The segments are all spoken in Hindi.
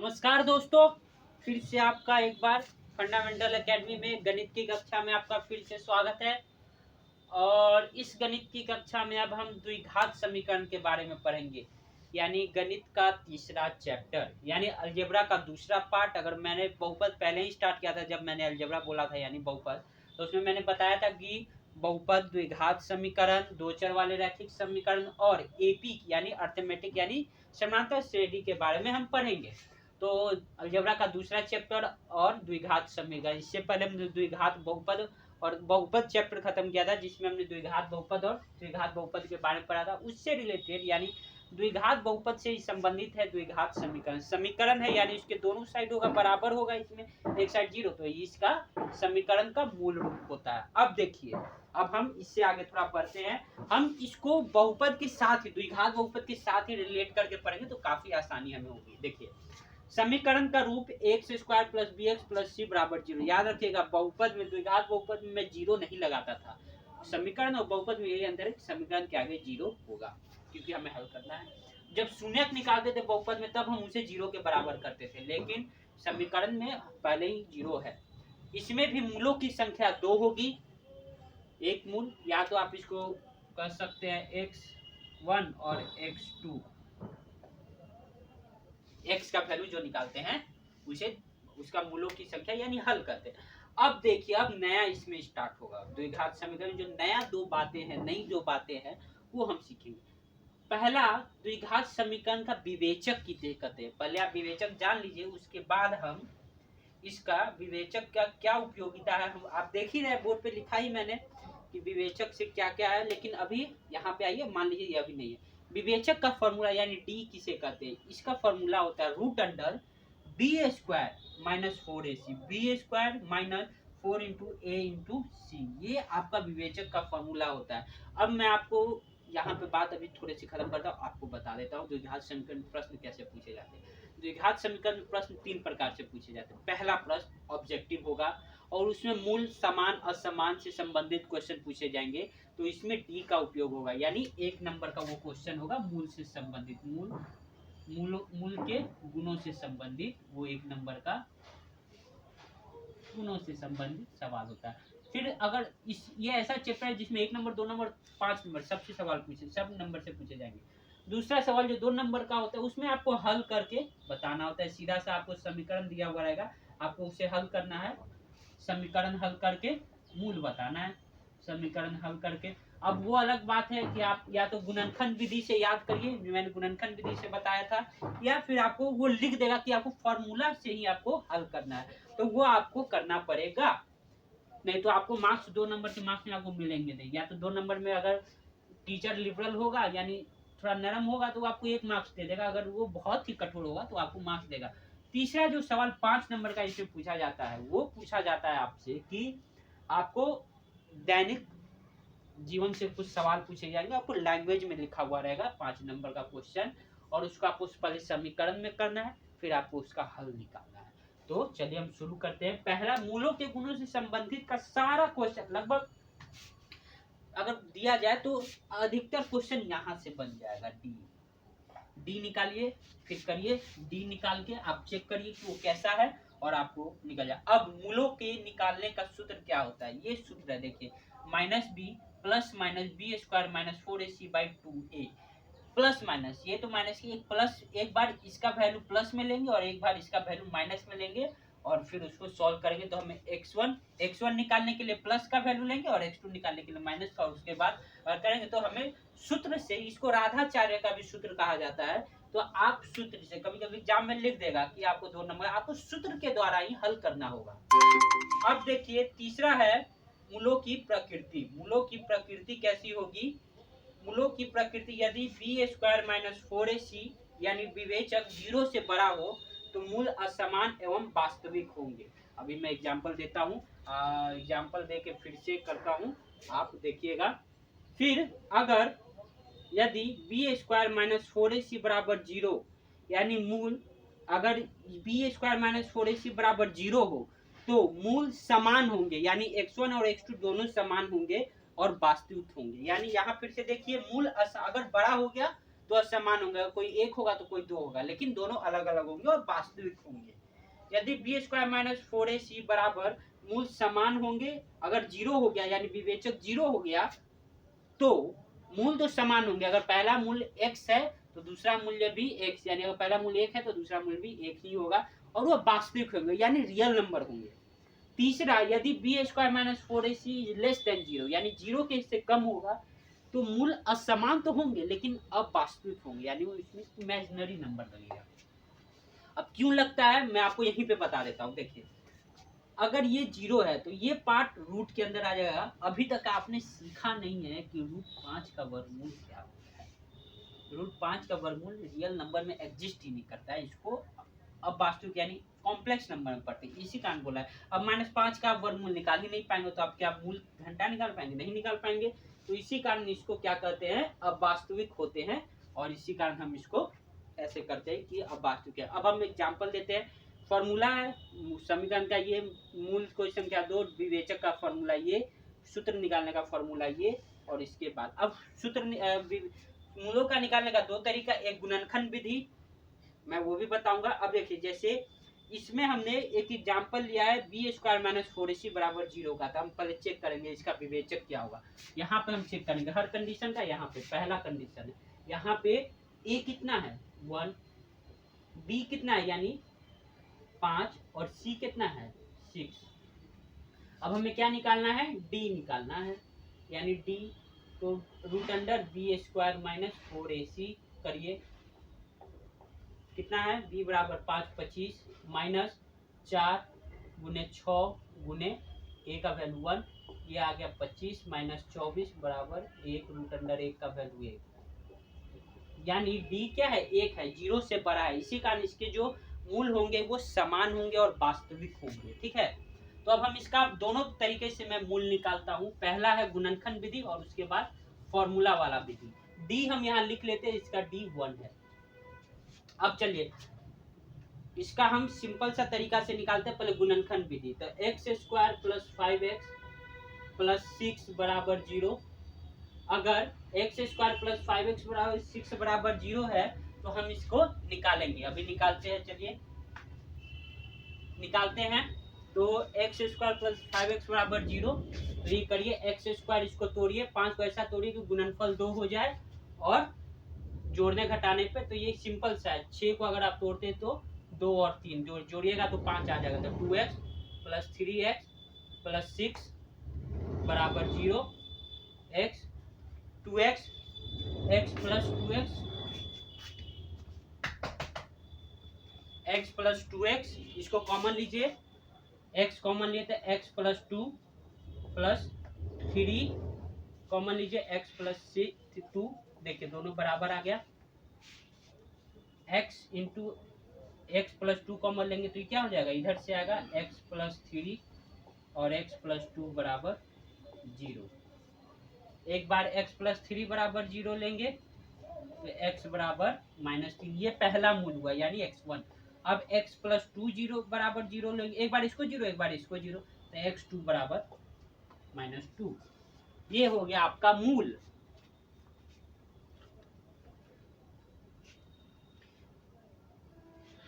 नमस्कार दोस्तों, फिर से आपका एक बार फंडामेंटल एकेडमी में गणित की कक्षा में आपका फिर से स्वागत है। और इस गणित की कक्षा में अब हम द्विघात समीकरण के बारे में पढ़ेंगे, यानी गणित का तीसरा चैप्टर, यानी अलजेब्रा का दूसरा पार्ट। अगर मैंने बहुपद पहले ही स्टार्ट किया था, जब मैंने अलजेब्रा बोला था यानी बहुपद, तो उसमें मैंने बताया था कि बहुपद, द्विघात समीकरण, दो चर वाले रैखिक समीकरण और एपी यानी अर्थमेटिक यानी समांतर श्रेणी के बारे में हम पढ़ेंगे। तो अलजेब्रा का दूसरा चैप्टर और द्विघात समीकरण, इससे पहले हमने द्विघात बहुपद और बहुपद चैप्टर खत्म किया था, जिसमें हमने द्विघात बहुपद और त्रिघात बहुपद के बारे में पढ़ा था। उससे रिलेटेड यानी द्विघात बहुपद से ही संबंधित है द्विघात समीकरण। समीकरण है यानी इसके दोनों साइड होगा बराबर होगा, इसमें एक साइड जीरो, तो इसका समीकरण का मूल रूप होता है। अब देखिए, अब हम इससे आगे थोड़ा पढ़ते हैं। हम इसको बहुपद के साथ ही, द्विघात बहुपद के साथ ही रिलेट करके पढ़ेंगे तो काफी आसानी हमें होगी। देखिए, समीकरण का रूप X square plus B X plus C बराबर जीरो। याद रखिएगा, बहुपद में, द्विघात बहुपद में मैं जीरो नहीं लगाता था। समीकरण और बहुपद में यही अंतर है, समीकरण के आगे जीरो होगा क्योंकि हमें हल करना है। जब शून्यक निकालते थे बहुपद में, तब हम उसे जीरो के बराबर करते थे, लेकिन समीकरण में पहले ही जीरो है। इसमें भी मूलों की संख्या दो होगी, एक मूल, या तो आप इसको कर सकते हैं x1 और x2। x का वैल्यू जो निकालते हैं उसे, उसका मूलों की संख्या यानी हल करते हैं। अब देखिए, अब नया इसमें स्टार्ट होगा द्विघात समीकरण। जो नया दो बातें हैं, नई जो बातें हैं वो हम सीखेंगे। पहला, द्विघात समीकरण का विवेचक की दिक्कत है। पहले आप विवेचक जान लीजिए, उसके बाद हम इसका विवेचक का क्या उपयोगिता है हम आप देख ही रहे, बोर्ड पे लिखा ही मैंने कि विवेचक से क्या क्या है। लेकिन अभी यहाँ पे आइए, मान लीजिए ये अभी नहीं है। विवेचक का फॉर्मूला यानी डी किसे कहते हैं, इसका फॉर्मूला होता है root under B square minus 4ac, B square minus 4 into A into C. ये आपका विवेचक का फॉर्मूला होता है। अब मैं आपको यहाँ पे बात अभी थोड़ी सी खत्म करता हूँ, आपको बता देता हूँ द्विघात समीकरण प्रश्न कैसे पूछे जाते हैं। द्विघात समीकरण प्रश्न तीन प्रकार से पूछे जाते हैं। पहला प्रश्न ऑब्जेक्टिव होगा और उसमें मूल, समान, असमान से संबंधित क्वेश्चन पूछे जाएंगे, तो इसमें डी का उपयोग होगा, यानी एक नंबर का वो क्वेश्चन होगा मूल से संबंधित, मूल के गुणों से संबंधित, वो एक नंबर का गुणों से संबंधित सवाल होता है। फिर अगर ये ऐसा चैप्टर है जिसमें 1 नंबर, 2 नंबर, 5 नंबर सबसे सवाल पूछे, सब नंबर से पूछे जाएंगे। दूसरा सवाल जो 2 नंबर का होता है, उसमें आपको हल करके बताना होता है। सीधा सा आपको समीकरण दिया हुआ रहेगा, आपको उसे हल करना है। समीकरण हल करके मूल बताना है, समीकरण हल करके। अब वो अलग बात है कि आप या तो गुणनखंड विधि से याद करिए, मैंने गुणनखंड विधि से बताया था, या फिर आपको वो लिख देगा कि आपको फॉर्मूला से ही आपको हल करना है, तो वो आपको करना पड़ेगा। नहीं तो आपको मार्क्स, 2 नंबर के मार्क्स में आपको मिलेंगे नहीं। या तो 2 नंबर में अगर टीचर लिबरल होगा यानी थोड़ा नरम होगा तो आपको 1 मार्क्स दे देगा, अगर वो बहुत ही कठोर होगा तो आपको मार्क्स देगा। तीसरा जो सवाल 5 नंबर का इसमें पूछा जाता है, वो पूछा जाता है आपसे कि आपको दैनिक जीवन से कुछ सवाल पूछे जाएंगे, आपको लैंग्वेज में लिखा हुआ रहेगा 5 नंबर का क्वेश्चन, और उसका आपको पहले समीकरण में करना है, फिर आपको उसका हल निकालना है। तो चलिए हम शुरू करते हैं। पहला, मूलों के गुणों से संबंधित का सारा क्वेश्चन लगभग अगर दिया जाए तो अधिकतर क्वेश्चन यहाँ से बन जाएगा। डी निकालिए, फिर करिए, डी निकाल के आप चेक करिए कि वो कैसा है और आपको निकल जाए। अब मूलों के निकालने का सूत्र क्या होता है, ये सूत्र है, देखिए, minus b plus minus b square minus 4ac by 2a plus minus, ये तो माइनस की एक प्लस, एक बार इसका वैल्यू प्लस में लेंगे और एक बार इसका वैल्यू माइनस में लेंगे, और फिर उसको सॉल्व करेंगे तो हमें x1 निकालने के लिए प्लस का वैल्यू लेंगे और x2 निकालने के लिए माइनस का, और उसके बाद करेंगे तो हमें सूत्र से, इसको राधाचार्य का भी सूत्र कहा जाता है, तो आप सूत्र से, कभी कभी एग्जाम में लिख देगा कि आपको 2 नंबर, आपको सूत्र के द्वारा ही हल करना होगा। अब देखिए, तीसरा है मूलों की प्रकृति। मूलों की प्रकृति कैसी होगी, मूलों की प्रकृति, यदि बी स्क्वायर माइनस 4ac यानी विवेचक 0 से बड़ा हो तो मूल असमान एवं वास्तविक होंगे। अभी मैं एग्जांपल देता हूँ, एग्जांपल देके फिर से करता हूँ, आप देखिएगा। फिर अगर यदि बी स्क्वायर माइनस 4ac बराबर 0 यानी मूल, अगर बी स्क्वायर माइनस 4ac बराबर 0 हो तो मूल समान होंगे, यानी x1 और x2 दोनों समान होंगे और वास्तविक होंगे। यानी यहाँ फिर से देखिए, मूल अगर बड़ा हो गया तो असमान होंगे, कोई एक होगा तो कोई दो होगा, लेकिन दोनों अलग अलग होंगे और वास्तविक होंगे। यदि बी स्क्वायर माइनस 4ac बराबर मूल समान होंगे, अगर जीरो हो गया यानी विवेचक जीरो हो गया तो मूल तो समान होंगे। अगर पहला मूल्य x है तो दूसरा मूल्य भी x, यानी अगर पहला मूल्य 1 है तो दूसरा मूल्य भी 1 ही होगा, और वो वास्तविक होंगे यानी रियल नंबर होंगे। तीसरा, यदि b square minus 4ac less than zero, यानी जीरो के इससे कम होगा तो मूल असमान तो होंगे लेकिन अवास्तविक होंगे, यानी वो इसमें इमेजिनरी नंबर लगेगा। अब क्यों लगता है मैं आपको यहीं पे बता देता हूँ। देखिए, अगर ये जीरो है तो ये पार्ट रूट के अंदर आ जाएगा। अभी तक आपने सीखा नहीं है कि रूट 5 का वर्गमूल क्या होता है। रूट 5 का वर्गमूल रियल नंबर में एग्जिस्ट ही नहीं करता है, इसको अवास्तविक यानी कॉम्प्लेक्स नंबर में पढ़ते हैं, इसी कारण बोला है। अब -5 का आप वर्गमूल निकाल ही नहीं पाएंगे तो आप क्या मूल घंटा निकाल पाएंगे? नहीं निकाल पाएंगे। तो इसी कारण इसको क्या कहते हैं? अवास्तविक होते हैं, और इसी कारण हम इसको ऐसे करते हैं कि अवास्तविक है। अब हम एग्जाम्पल देते हैं। फॉर्मूला है समीकरण का, ये मूल कोई संख्या 2, विवेचक का फॉर्मूला ये, सूत्र निकालने का फॉर्मूला ये, और इसके बाद अब सूत्र मूलों का निकालने का दो तरीका, एक गुणनखंड विधि, मैं वो भी बताऊंगा। अब देखिए, जैसे इसमें हमने एक एग्जाम्पल लिया है बी स्क्वायर माइनस 4ac बराबर 0 का, तो हम पहले चेक करेंगे इसका विवेचक क्या होगा। यहाँ पे हम चेक करेंगे हर कंडीशन का। यहाँ पे पहला कंडीशन है, यहाँ पे ए कितना है 1, बी कितना है यानी 5, और सी कितना है 6। अब हमें क्या निकालना है? डी निकालना है, यानी डी, तो root under B square minus 4ac करिए, कितना है? b बराबर 5 25 माइनस 4 गुने 6 गुने a का वैल्यू 1, ये आ गया 25 माइनस 24 बराबर 1 रूट अंडर 1 का वैल्यू 1, यानी d क्या है? 1 है, 0 से बड़ा है, इसी कारण इसके जो मूल होंगे वो समान होंगे और वास्तविक होंगे। ठीक है, तो अब हम इसका दोनों तरीके से मैं मूल निकालता हूँ। पहला है गुणनखंड विधि और उसके बाद फॉर्मूला वाला विधि। d हम यहाँ लिख लेते हैं, इसका d 1 है। अब चलिए इसका हम सिंपल सा तरीका से निकालते हैं, पहले गुणनखंड विधि। तो x square plus 5x plus 6 बराबर 0। अगर एक्स स्क्वायर प्लस 5x बराबर 6 बराबर 0 है तो हम इसको निकालेंगे। अभी निकालते हैं, चलिए निकालते हैं। तो एक्स स्क्वायर प्लस 5x बराबर 0, तो ये करिए एक्स स्क्वायर, इसको तोड़िए, 5 को ऐसा तोड़िए कि गुणनफल 2 हो जाए, और जोड़ने घटाने पे तो ये सिंपल सा है। 6 को अगर आप तोड़ते हैं तो 2 और 3 जोड़िएगा तो 5 आ जाएगा। तो 2x प्लस 3x प्लस 6 बराबर 0, x 2x x plus 2x x plus 2x, इसको कॉमन लीजिए, x कॉमन लिए तो x प्लस 2 प्लस 3 कॉमन लीजिए, x प्लस 2, देखिए दोनों बराबर आ गया। x into x plus 2 common लेंगे तो ये क्या हो जाएगा? इधर से आएगा x प्लस 3 और x प्लस 2 बराबर 0। एक बार x प्लस 3 बराबर 0 लेंगे तो x बराबर -3, ये पहला मूल हुआ यानी x1। अब x प्लस 2 0 बराबर 0 लेंगे, एक बार इसको 0 एक बार इसको 0, तो x2 बराबर -2। ये हो गया आपका मूल।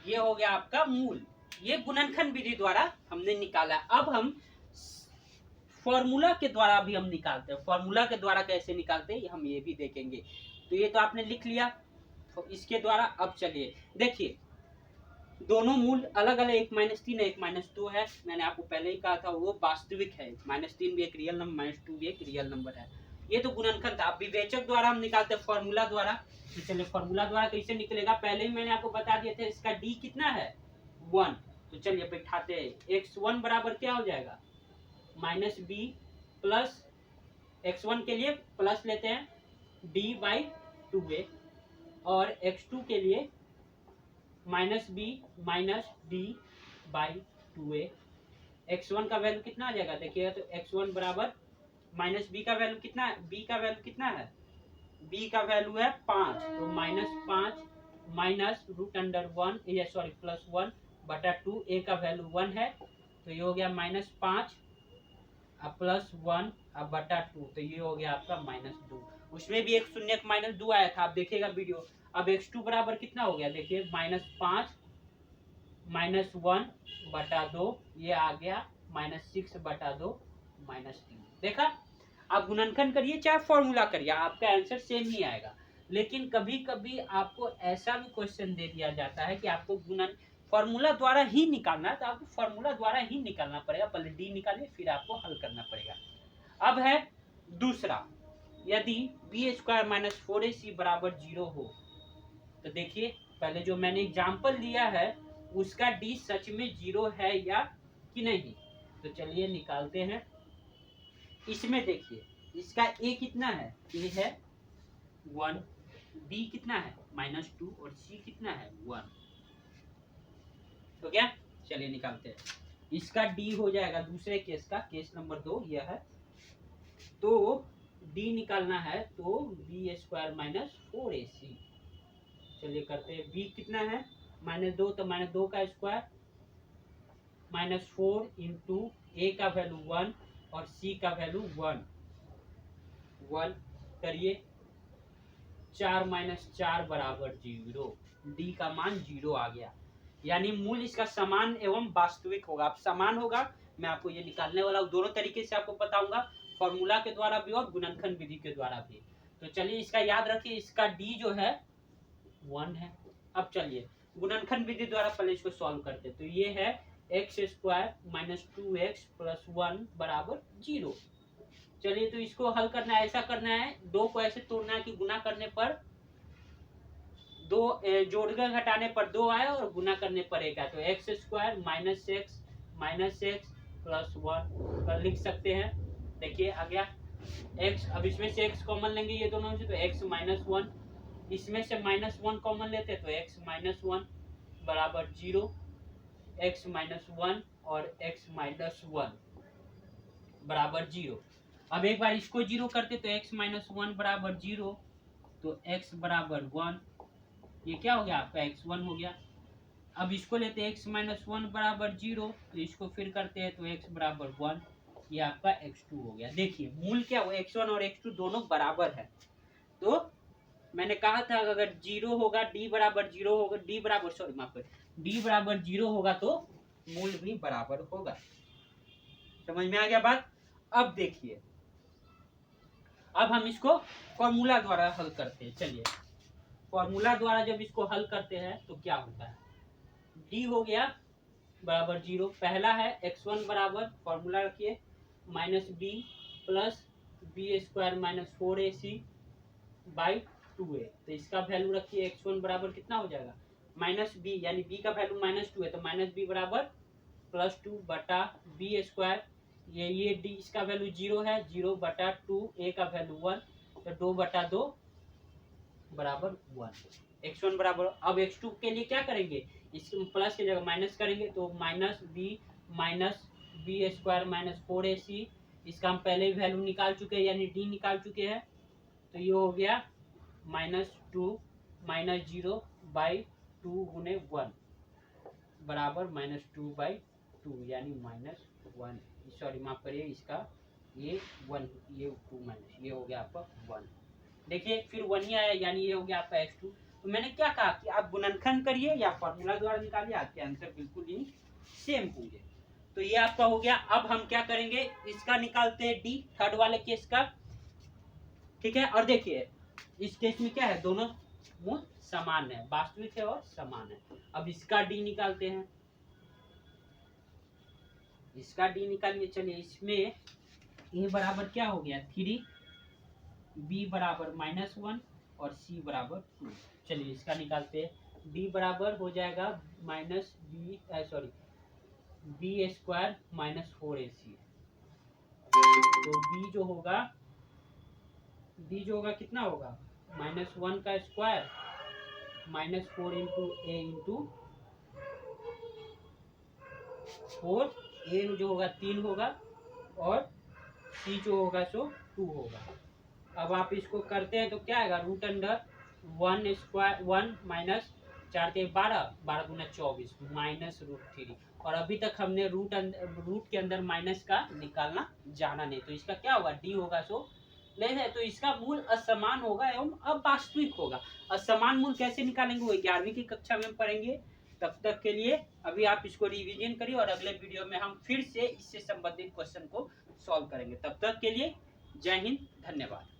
ये हो गया आपका मूल, ये गुणनखंड विधि द्वारा हमने निकाला। अब हम फॉर्मूला के द्वारा भी हम निकालते हैं। फॉर्मूला के द्वारा कैसे निकालते हैं हम ये भी देखेंगे। तो ये तो आपने लिख लिया, तो इसके द्वारा अब चलिए देखिए, दोनों मूल अलग अलग, एक -3 है एक -2 है। मैंने आपको पहले ही कहा था वो वास्तविक है, -3 भी एक रियल नंबर, -2 भी एक रियल नंबर है। ये तो गुणनखंड था। अब विवेचक द्वारा हम निकालते हैं फॉर्मूला द्वारा। तो चलिए फॉर्मूला द्वारा कैसे निकलेगा, पहले ही मैंने आपको बता दिया था। इसका डी कितना है 1, तो चलिए बैठाते हैं। x1 बराबर क्या हो जाएगा? -b प्लस x1 के लिए प्लस लेते हैं d/2a, और x2 के लिए -b माइनस d/2a। x1 का वैल्यू कितना आ जाएगा देखिएगा, तो x1 बराबर -b का वैल्यू कितना है? b का वैल्यू कितना है? b का वैल्यू है 5, तो -5 माइनस रूट अंडर 1, ये सॉरी प्लस 1 बटा 2, a का वैल्यू 1 है, तो ये हो गया -5 प्लस 1 अब बटा 2, तो ये हो गया आपका -2। उसमें भी एक शून्य माइनस 2 आया था, आप देखिएगा वीडियो। अब x2 बराबर कितना हो गया, देखिए -5 -1/2, ये आ गया -6/2 -3। देखा, आप गुणनखंड करिए चाहे फॉर्मूला करिए, आपका आंसर सेम ही आएगा। लेकिन कभी कभी आपको ऐसा भी क्वेश्चन दे दिया जाता है कि आपको गुणन फॉर्मूला द्वारा ही निकालना है, तो आपको फॉर्मूला द्वारा ही निकालना पड़ेगा। पहले डी निकालिए, फिर आपको हल करना पड़ेगा। अब है दूसरा, यदि b² - 4ac बराबर 0 हो, तो देखिए पहले जो मैंने एग्जाम्पल लिया है उसका d सच में 0 है या कि नहीं। तो चलिए निकालते हैं। इसमें देखिए इसका a कितना है, a है 1, b कितना है -2 और c कितना है 1। तो क्या, चलिए निकालते हैं। इसका d हो जाएगा दूसरे केस का, केस नंबर 2 यह है। तो d निकालना है तो b² - 4ac। चलिए करते हैं। b कितना है -2, तो -2 का स्क्वायर -4 इंटू a का वैल्यू 1 और c का वैल्यू 1 करिए। 4 - 4 बराबर 0, d का मान 0 आ गया। यानी मूल इसका समान एवं वास्तविक होगा। अब समान होगा, मैं आपको ये निकालने वाला हूँ, दोनों तरीके से आपको बताऊंगा, फॉर्मूला के द्वारा भी और गुणनखंड विधि के द्वारा भी। तो चलिए इसका याद रखिए, इसका d जो है 1 है। अब चलिए गुणनखंड विधि द्वारा पहले इसको सॉल्व करते हैं। तो ये है x² - 2x + 1 बराबर 0। चलिए तो इसको हल करना है, ऐसा करना है, दो को ऐसे तोड़ना है कि गुना करने पर दो, जोड़कर घटाने पर 2 आया और गुना करने पर 1 आया। तो x² - x + 1 कर लिख सकते हैं। देखिए आ गया x। अब इसमें से x कॉमन लेंगे ये दोनों में से, तो x - 1, इसमें से -1 कॉमन लेते हैं तो x - 1 बराबर 0, x - 1 और x - 1 बराबर 0। अब एक बार इसको 0 करते तो x - 1 बराबर 0, तो x बराबर 1, ये क्या हो गया आपका x1 हो गया। अब इसको लेते हैं x - 1 बराबर 0, तो इसको फिर करते हैं तो x बराबर 1, ये आपका x2 हो गया। देखिए मूल क्या हुआ, x1 और x2 दोनों बराबर है। तो मैंने कहा था अगर 0 होगा, d बराबर 0 होगा, d बराबर सॉरी माफ कर, d बराबर 0 होगा तो मूल भी बराबर होगा। समझ में आ गया बात। अब देखिए, अब हम इसको फॉर्मूला द्वारा हल करते हैं। चलिए फॉर्मूला द्वारा जब इसको हल करते हैं तो क्या होता है, d हो गया बराबर 0। पहला है x1 बराबर, फॉर्मूला रखिए -b plus b² - 4ac by 2a। तो इसका वैल्यू रखिए x1 बराबर कितना हो जाएगा -b, यानी b का वैल्यू -2 है तो -b बराबर +2 बटा b²। ये d इसका वैल्यू 0 है, 0/2, a का वैल्यू 1, तो 2/2 बराबर 1। x1 बराबर, अब x2 के लिए क्या करेंगे, इस प्लस की जगह माइनस करेंगे, तो -b - 4ac। इसका हम पहले ही वैल्यू निकाल चुके हैं, यानी d निकाल चुके हैं। तो ये हो गया -2 - 0/2 गुने 1 बराबर -2/2, यानी -1। सॉरी माफ करिए, इसका ये 1, ये 2 माइनस, ये हो गया आपका 1। देखिए फिर 1 ही आया, यानी ये हो गया आपका x2। तो मैंने क्या कहा कि आप गुणनखंड करिए या फॉर्मूला द्वारा निकालिए, आपके आंसर बिल्कुल ही सेम होंगे। तो ये आपका हो गया। अब हम क्या करेंगे, इसका निकालते हैं d, थर्ड वाले केस का, ठीक है। और देखिए इस केस में क्या है, दोनों मूल समान है, वास्तविक है और समान है। अब इसका d निकालते हैं, इसका d निकालिए। चलिए इसमें a बराबर क्या हो गया 3, b बराबर -1 और c बराबर 2। चलिए इसका निकालते हैं। d बराबर हो जाएगा -b - 4ac। तो b जो होगा कितना होगा, -1 का square -4 into a into 4, a जो होगा 3 होगा और c जो होगा सो 2 होगा। अब आप इसको करते हैं तो क्या आएगा, √1 माइनस 4 के 12, 12 गुना 24 -√3। और अभी तक हमने रूट के अंदर माइनस का निकालना जाना नहीं, तो इसका क्या होगा, d होगा सो ले जाए तो इसका मूल असमान होगा एवं अवास्तविक होगा। असमान मूल कैसे निकालेंगे वो 11वीं की कक्षा में पढ़ेंगे। तब तक के लिए अभी आप इसको रिवीजन करिए और अगले वीडियो में हम फिर से इससे संबंधित क्वेश्चन को सॉल्व करेंगे। तब तक के लिए जय हिंद, धन्यवाद।